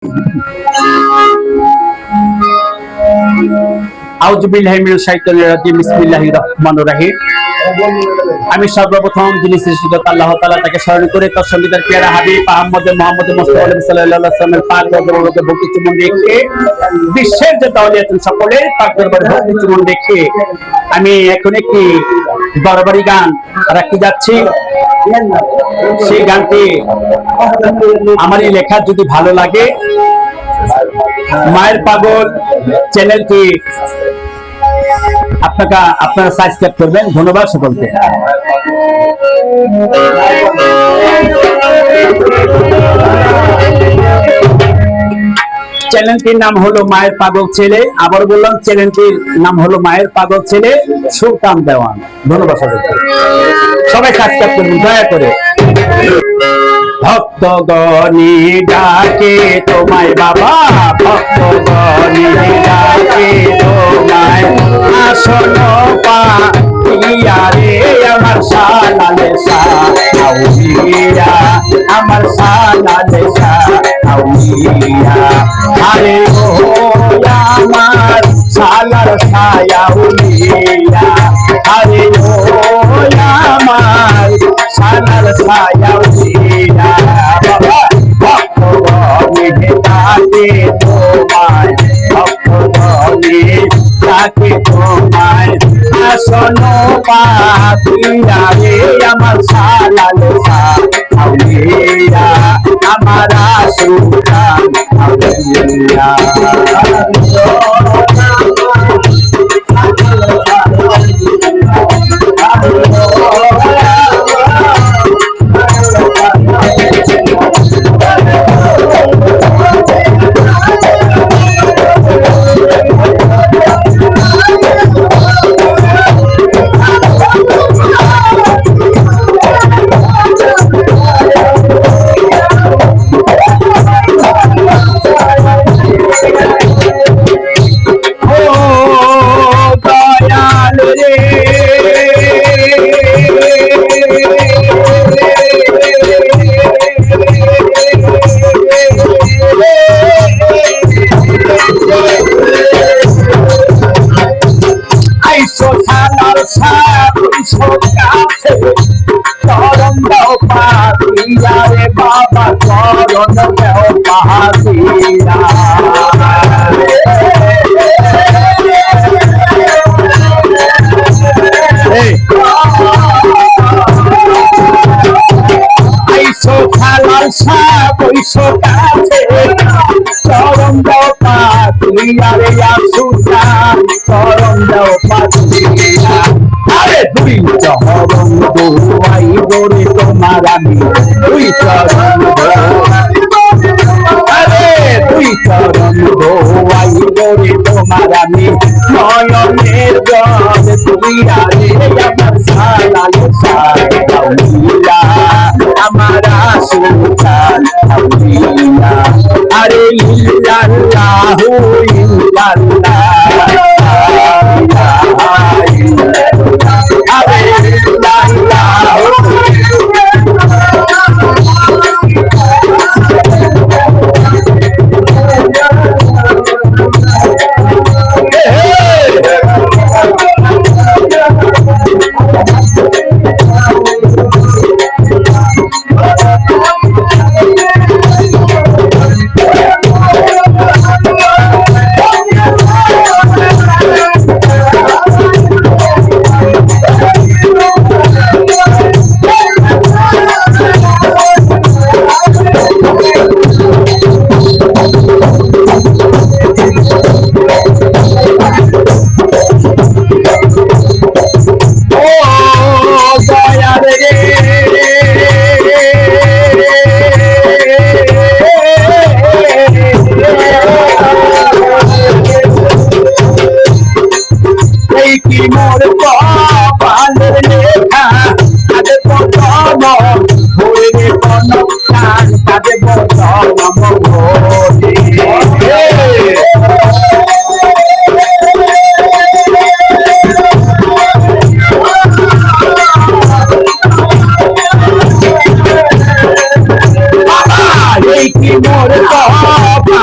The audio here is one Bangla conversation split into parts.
আমি সর্বপ্রথম যিনি সৃষ্টিকর্তা আল্লাহ তাআলা তাকে স্মরণ করে তার সংবিধান পেয়ারা হাবিব মুহাম্মদ মুস্তাফা সাল্লাল্লাহু আলাইহি ওয়াসাল্লামের পাক দরবারে ভক্তি চুম্বন রেখে বিশ্বের যে তাওলিয়াতুন সকলের পাক দরবারে ভক্তি চুম্বন রেখে আমি এখন একটি দরবারি গান রাখতে যাচ্ছি। সেই গানটি আমার এই লেখা যদি ভালো লাগে মায়ের পাগল চ্যানেলটি আপনারা সাবস্ক্রাইব করবেন। ধন্যবাদ সকলকে। চ্যানেলটির নাম হলো মায়ের পাগল ছেলে। আবার বললাম চ্যানেলটির নাম হলো মায়ের পাগল ছেলে সুলতান দেওয়ান। ধন্যবাদ সকলকে। সবাই সাবস্ক্রাইব করবেন দয়া করে। ভক্তগণী ডাকে তোমায় বাবা, ভক্তগণী ডাকে তোমায়, আসন পাইয়া রে আমার সালালে সাউলিয়া, আমার সালালে সাউলিয়া। আরে ও আমার সালার সায়াউলিয়া, আরে ও আমার সালার সায়াউলিয়া। ভক্তগণী ডাকে তোমায়, ভক্তগণী ডাকে তোমায়, আসন পাইয়া রে আমার সালালে সাউলিয়া, আমার সুলতান আউলিয়া। বাবা চরণ দেও পাহাড়িয়া, আইসো খালাল শাহ বইসো কাছে, চরণ দেও পাহাড়িয়া রে সুলতান, চরণ দেও পাহাড়িয়া। আরে দুই চরণ দোয়াই গোরে তোমার আমি, দুই চরণ আরে দুই চরণ দোয়াই গোরে তোমার আমি, নয়নের জল তুলিয়া রে আমার সালালে সাউলিয়া, আমার সুলতান আউলিয়া। আরে ইল্লাল্লাহু ইল্লাল্লাহ,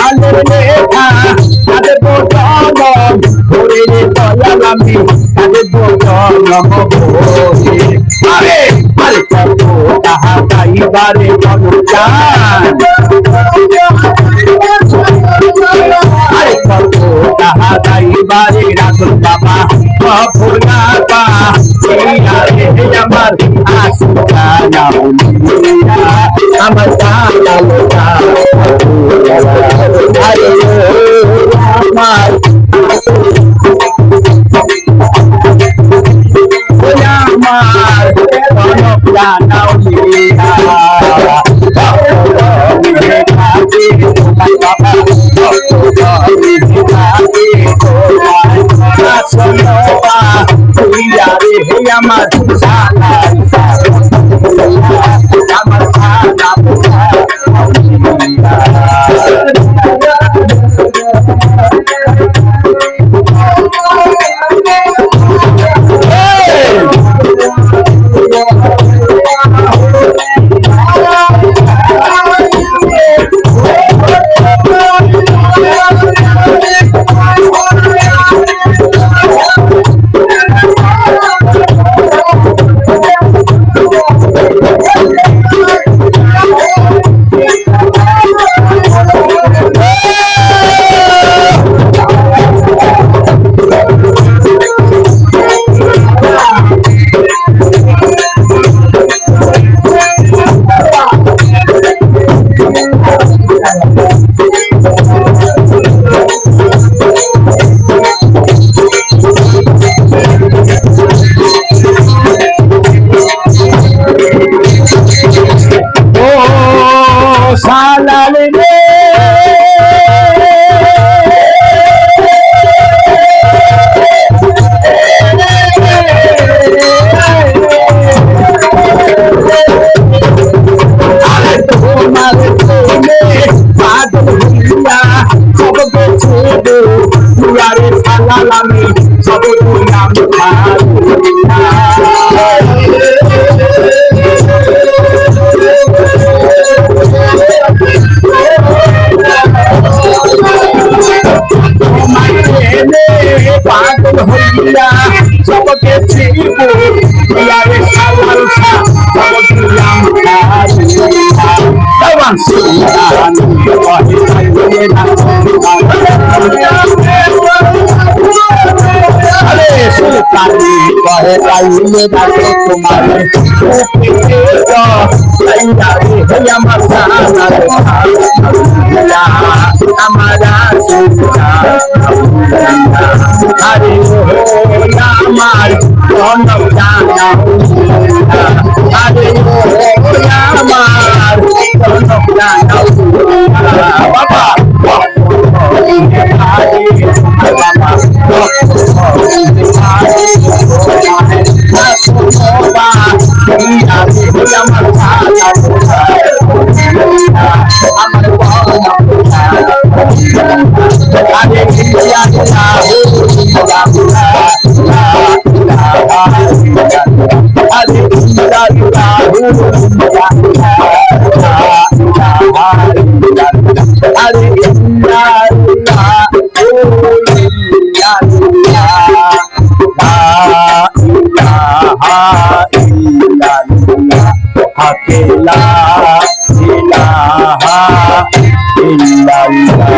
কালের লেখা কাদের বোঝালাম ভরে রে দয়াল আমি কাদের বোঝালাম ভরে আরে আরে কত তাহা গাইবারে মনুজান আরে কত তাহা গাইবারে রাজল বাবা ভোলা পা এই আরে আমার আশিকা নাউলিয়া আমার জালালটা আরে আমার আমার কনকলা নাউলিয়া আমার আমি সব নাম পাগল হইয়া সবকে চিব ইয়ারে সালাল খা সব নাম দেওয়ান সুলতান আরে সুলতানি কহে পাইলে ডাকে তোমারে আমার আমারা আরে আমার কনক জানা আরে আমার কনক জানা বাবা La ilaha illallah